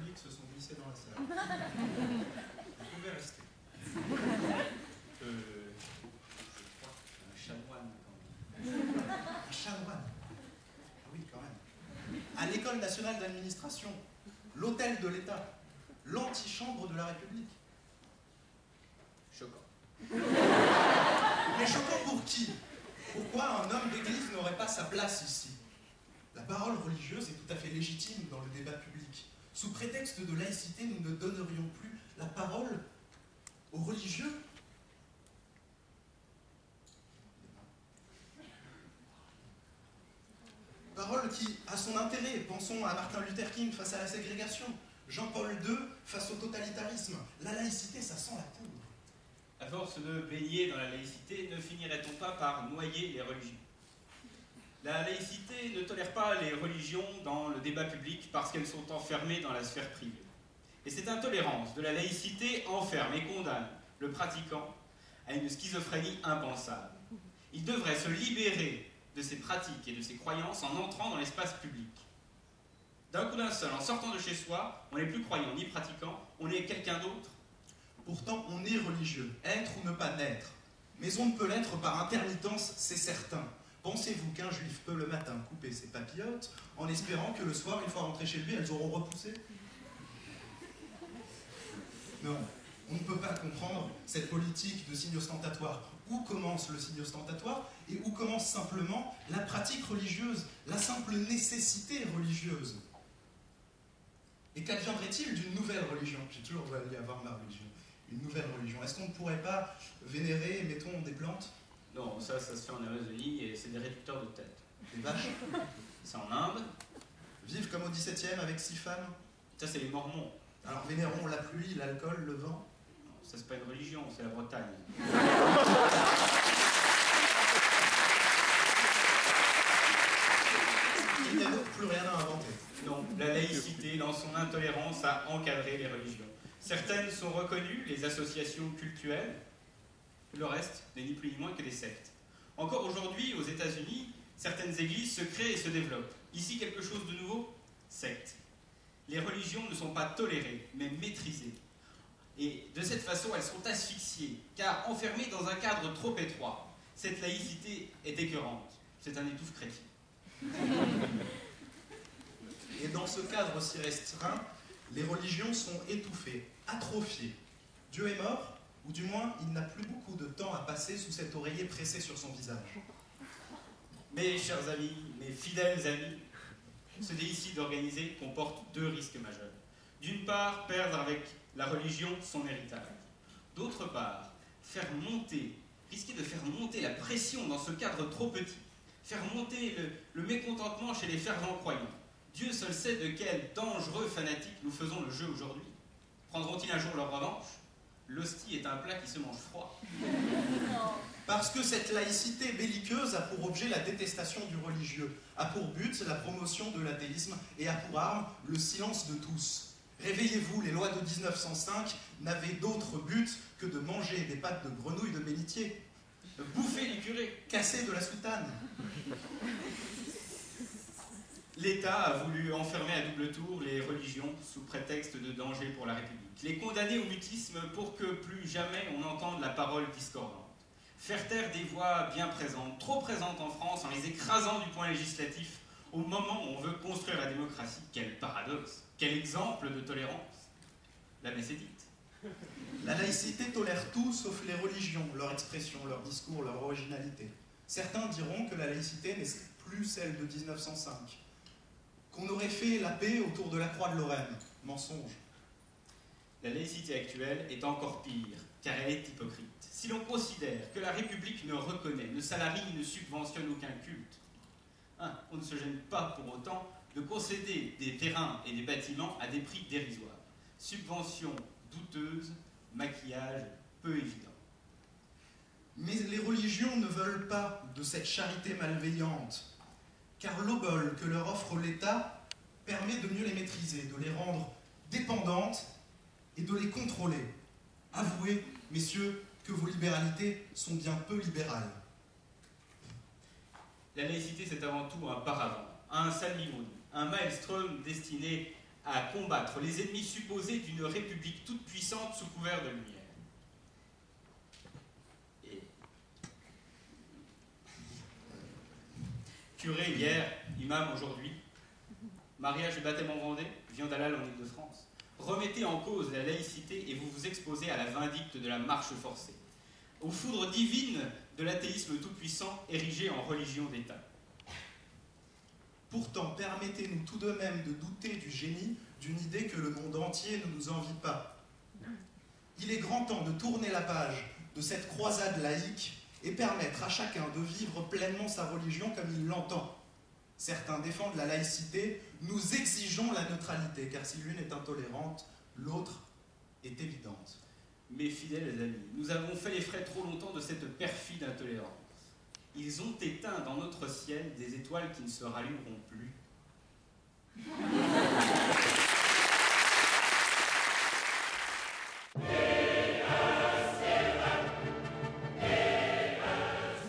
catholiques se sont glissés dans la salle. Vous pouvez rester. Je crois un chanoine quand même. Un chanoine? Oui, quand même. À l'École nationale d'administration, l'hôtel de l'État, l'antichambre de la République. Choquant. Mais choquant pour qui? Pourquoi un homme d'église n'aurait pas sa place ici? La parole religieuse est tout à fait légitime dans le débat public. Sous prétexte de laïcité, nous ne donnerions plus la parole aux religieux? Parole qui a son intérêt. Pensons à Martin Luther King face à la ségrégation, Jean-Paul II face au totalitarisme. La laïcité, ça sent la poudre. À force de baigner dans la laïcité, ne finirait-on pas par noyer les religions? La laïcité ne tolère pas les religions dans le débat public parce qu'elles sont enfermées dans la sphère privée. Et cette intolérance de la laïcité enferme et condamne le pratiquant à une schizophrénie impensable. Il devrait se libérer de ses pratiques et de ses croyances en entrant dans l'espace public. D'un coup d'un seul, en sortant de chez soi, on n'est plus croyant ni pratiquant, on est quelqu'un d'autre. Pourtant, on est religieux, être ou ne pas naître. Mais on ne peut l'être par intermittence, c'est certain. Pensez-vous qu'un juif peut le matin couper ses papillotes en espérant que le soir, une fois rentré chez lui, elles auront repoussé? Non, on ne peut pas comprendre cette politique de signe ostentatoire. Où commence le signe ostentatoire et où commence simplement la pratique religieuse, la simple nécessité religieuse? Et qu'adviendrait-il d'une nouvelle religion? J'ai toujours voulu avoir ma religion. Une nouvelle religion. Est-ce qu'on ne pourrait pas vénérer, mettons, des plantes? Non, ça se fait en Amazonie et c'est des réducteurs de tête. Des vaches? C'est en Inde. Vivre comme au XVIIe avec 6 femmes? Ça, c'est les Mormons. Alors vénérons la pluie, l'alcool, le vent? Non, ça, c'est pas une religion, c'est la Bretagne. Il n'y a donc plus rien à inventer. Non, la laïcité, dans son intolérance, a encadré les religions. Certaines sont reconnues, les associations cultuelles. Le reste n'est ni plus ni moins que des sectes. Encore aujourd'hui, aux États-Unis, certaines églises se créent et se développent. Ici, quelque chose de nouveau? Secte. Les religions ne sont pas tolérées, mais maîtrisées. Et de cette façon, elles sont asphyxiées, car enfermées dans un cadre trop étroit. Cette laïcité est écœurante. C'est un étouffe chrétien. Et dans ce cadre si restreint, les religions sont étouffées, atrophiées. Dieu est mort, ou du moins, il n'a plus beaucoup de temps à passer sous cet oreiller pressé sur son visage. Mes chers amis, mes fidèles amis, ce déicide organisé comporte 2 risques majeurs. D'une part, perdre avec la religion son héritage. D'autre part, risquer de faire monter la pression dans ce cadre trop petit. Faire monter le mécontentement chez les fervents croyants. Dieu seul sait de quel dangereux fanatique nous faisons le jeu aujourd'hui. Prendront-ils un jour leur revanche? L'hostie est un plat qui se mange froid. Parce que cette laïcité belliqueuse a pour objet la détestation du religieux, a pour but la promotion de l'athéisme et a pour arme le silence de tous. Réveillez-vous, les lois de 1905 n'avaient d'autre but que de manger des pattes de grenouille de bénitier, de bouffer les curés, casser de la soutane. L'État a voulu enfermer à double tour les religions sous prétexte de danger pour la République, les condamner au mutisme pour que plus jamais on n'entende la parole discordante, faire taire des voix bien présentes, trop présentes en France, en les écrasant du point législatif au moment où on veut construire la démocratie. Quel paradoxe, quel exemple de tolérance. La messe est dite. La laïcité tolère tout sauf les religions, leur expression, leur discours, leur originalité. Certains diront que la laïcité n'est plus celle de 1905. Qu'on aurait fait la paix autour de la croix de Lorraine. Mensonge. La laïcité actuelle est encore pire, car elle est hypocrite. Si l'on considère que la République ne reconnaît, ne salarie, ne subventionne aucun culte, on ne se gêne pas pour autant de concéder des terrains et des bâtiments à des prix dérisoires. Subventions douteuses, maquillage peu évident. Mais les religions ne veulent pas de cette charité malveillante, car l'obole que leur offre l'État permet de mieux les maîtriser, de les rendre dépendantes et de les contrôler. Avouez, messieurs, que vos libéralités sont bien peu libérales. La laïcité, c'est avant tout un paravent, un salmigondis, un maelstrom destiné à combattre les ennemis supposés d'une république toute puissante sous couvert de lumière. Et curé hier, imam aujourd'hui, mariage et baptême en Vendée, viande halal en Île-de-France. Remettez en cause la laïcité et vous vous exposez à la vindicte de la marche forcée, aux foudres divines de l'athéisme tout-puissant érigé en religion d'État. Pourtant, permettez-nous tout de même de douter du génie d'une idée que le monde entier ne nous envie pas. Il est grand temps de tourner la page de cette croisade laïque et permettre à chacun de vivre pleinement sa religion comme il l'entend. Certains défendent la laïcité, nous exigeons la neutralité, car si l'une est intolérante, l'autre est évidente. Mes fidèles amis, nous avons fait les frais trop longtemps de cette perfide intolérance. Ils ont éteint dans notre ciel des étoiles qui ne se rallumeront plus. Je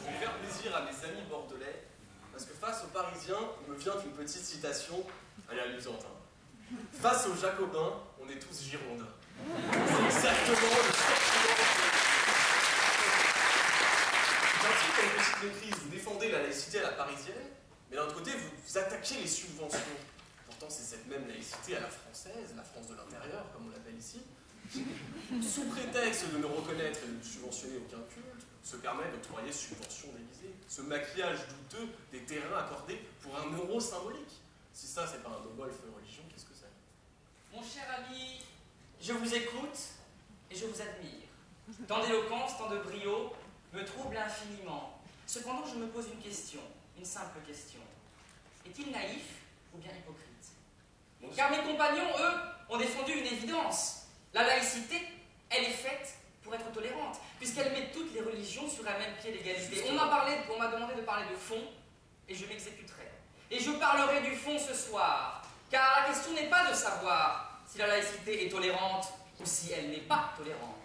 vais faire plaisir à mes amis bordelais, parce que face aux Parisiens, il me vient une petite citation, elle est amusante. Hein. Face aux Jacobins, on est tous Girondins. C'est exactement le sentiment. J'indique comme petite maîtrise, vous défendez la laïcité à la parisienne, mais d'un autre côté, vous attaquez les subventions. Pourtant, c'est cette même laïcité à la française, la France de l'intérieur, comme on l'appelle ici, sous prétexte de ne reconnaître et de ne subventionner aucun culte, se permet d'octroyer subventions déguisées, ce maquillage douteux des terrains accordés pour un euro symbolique. Si ça, c'est pas un no-golf religion, qu'est-ce que c'est? Mon cher ami, je vous écoute et je vous admire. Tant d'éloquence, tant de brio me trouble infiniment. Cependant, je me pose une question, une simple question. Est-il naïf ou bien hypocrite? Car mes compagnons, eux, ont défendu une évidence. La laïcité, elle est faite pour être tolérante, puisqu'elle met toutes les religions sur un même pied d'égalité. On m'a demandé de parler de fond, et je m'exécuterai. Et je parlerai du fond ce soir, car la question n'est pas de savoir si la laïcité est tolérante ou si elle n'est pas tolérante.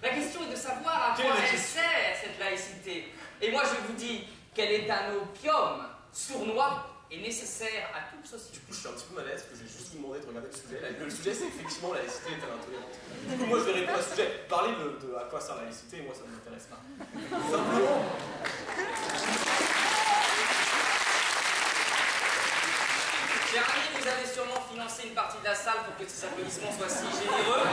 La question est de savoir à quoi elle sert, cette laïcité. Et moi, je vous dis qu'elle est un opium sournois et nécessaire à toute société. Du coup, je suis un petit peu mal à l'aise parce que j'ai juste vous demandé de regarder le sujet. Le sujet, c'est effectivement la laïcité est-elle intolérante. Du coup, moi, je vais répondre à ce sujet. Parler de à quoi sert la laïcité, moi, ça ne m'intéresse pas. Simplement. Cher ami, vous avez sûrement financé une partie de la salle pour que ces applaudissements soient si généreux.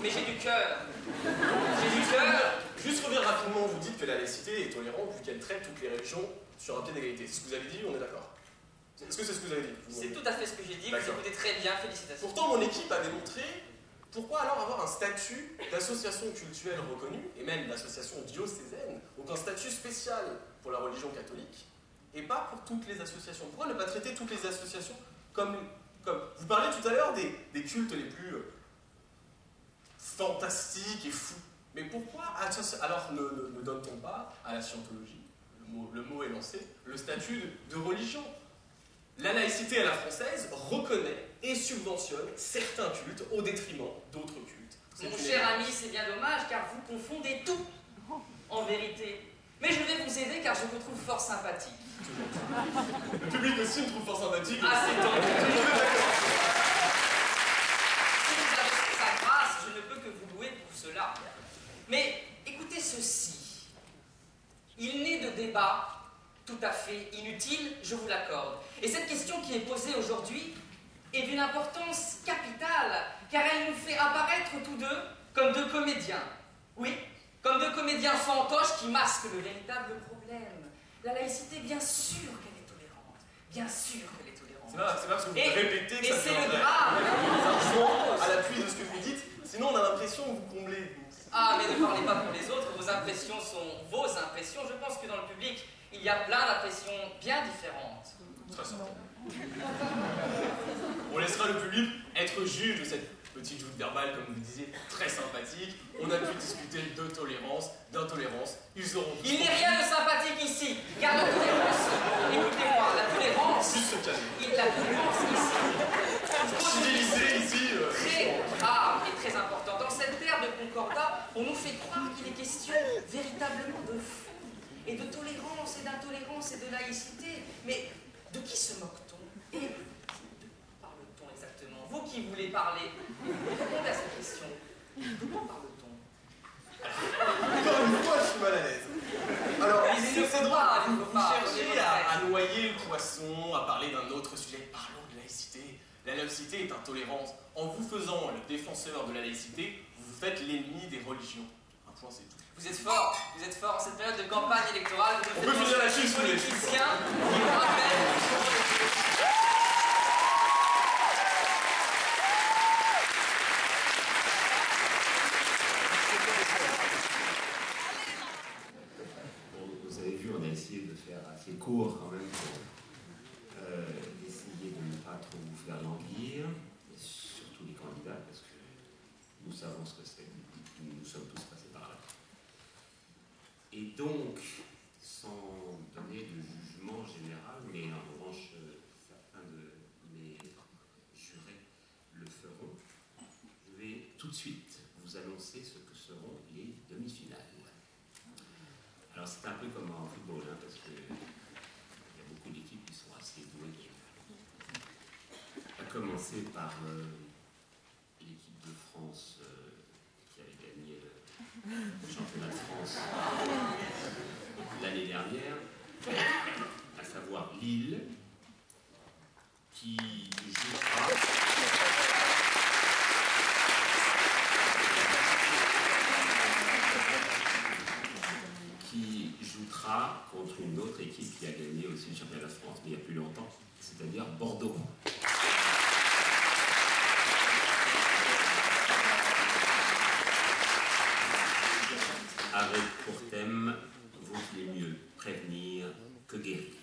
Mais j'ai du cœur. J'ai du cœur. Juste revenir rapidement, vous dites que la laïcité est tolérante vu qu'elle traite toutes les religions sur un pied d'égalité. C'est ce que vous avez dit, on est d'accord? Est-ce que c'est ce que vous avez dit? C'est tout à fait ce que j'ai dit, vous écoutez très bien, félicitations. Pourtant, mon équipe a démontré pourquoi alors avoir un statut d'association cultuelle reconnue, et même l'association diocésaine, donc un statut spécial pour la religion catholique, et pas pour toutes les associations. Pourquoi ne pas traiter toutes les associations comme... Vous parliez tout à l'heure des cultes les plus... fantastique et fou. Mais pourquoi alors ne donne-t-on pas à la scientologie, le mot est lancé, le statut de religion? La laïcité à la française reconnaît et subventionne certains cultes au détriment d'autres cultes. Mon cher ami, c'est bien dommage car vous confondez tout, en vérité. Mais je vais vous aider car je vous trouve fort sympathique. Le public aussi me trouve fort sympathique. Ah, c'est tant mieux. Je ne peux que vous louer pour cela. Mais écoutez ceci. Il n'est de débat tout à fait inutile, je vous l'accorde. Et cette question qui est posée aujourd'hui est d'une importance capitale, car elle nous fait apparaître tous deux comme deux comédiens. Oui, comme deux comédiens fantoches qui masquent le véritable problème. La laïcité, bien sûr qu'elle est tolérante. Bien sûr qu'elle est tolérante. C'est pas parce que vous répétez que ça c'est fait le vrai. drame. À l'appui de ce que vous dites, sinon on a l'impression que vous comblez. Ah, mais ne parlez pas pour les autres, vos impressions sont vos impressions. Je pense que dans le public, il y a plein d'impressions bien différentes. Très certainement. On laissera le public être juge de cette petite joute verbale, comme vous disiez, très sympathique. On a pu discuter de tolérance, d'intolérance. Ils auront... Il n'est rien de sympathique ici, car la tolérance, écoutez-moi, la tolérance... Juste se calmer. La tolérance ici... Civilisé ici... Très rare et très important. Dans cette terre de concordat, on nous fait croire qu'il est question véritablement de fond. d'intolérance et de laïcité. Mais de qui se moque-t-on? Et de qui parle-t-on exactement? Vous qui voulez parler, répondez à cette question. De quoi parle-t-on? Encore une fois, je suis mal à l'aise. Alors, c'est drôle, vous cherchez à noyer le poisson, à parler d'un autre sujet. Parlons de laïcité. La laïcité est intolérance. En vous faisant le défenseur de la laïcité, vous faites l'ennemi des religions. Un point, c'est tout. Vous êtes fort en cette période de campagne électorale. On peut finir la chute, politiciens qui vous rappellent. Vous avez vu, on a essayé de faire assez court quand même pour essayer de ne pas trop vous faire languir, et surtout les candidats, parce que nous savons ce que c'est, nous sommes tous passés par là. Et donc, sans donner de jugement général, mais en revanche, certains de mes jurés le feront, je vais tout de suite vous annoncer ce que seront les demi-finales. Alors c'est un peu comme en football, hein, parce qu'il y a beaucoup d'équipes qui sont assez douées. À commencer par l'équipe de France qui avait gagné le championnat de France l'année dernière, à savoir Lille, qui jouera contre une autre équipe qui a gagné aussi le championnat de France, mais il y a plus longtemps, c'est-à-dire Bordeaux. Avec pour thème, vaut-il mieux prévenir que guérir.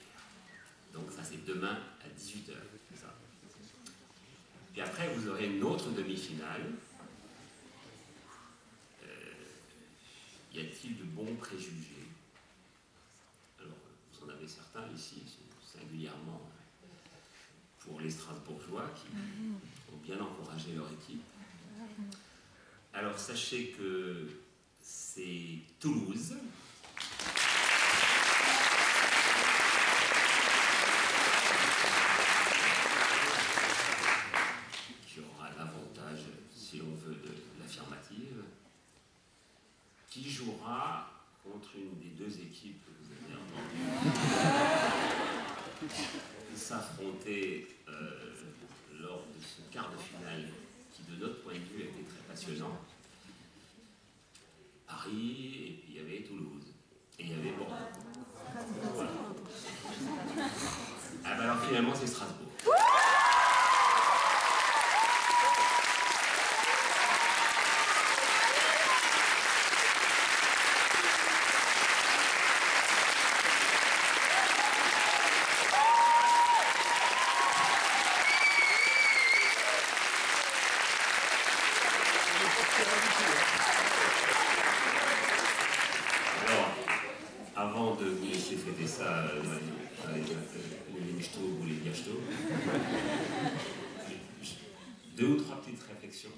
Donc ça c'est demain à 18h, c'est ça. Puis après vous aurez une autre demi-finale. Y a-t-il de bons préjugés? Alors, vous en avez certains ici, singulièrement pour les Strasbourgeois qui ont bien encouragé leur équipe. Alors, sachez que c'est Toulouse qui aura l'avantage, si l'on veut, de l'affirmative, qui jouera contre une des deux équipes que vous avez entendues s'affronter lors de ce quart de finale qui, de notre point de vue, a été très passionnant. Paris, et puis il y avait Toulouse, et il y avait Bordeaux. Voilà. Ah ben alors finalement, c'est Strasbourg. Avant de vous laisser fêter ça avec les Limchto ou les Biachto, deux ou trois petites réflexions.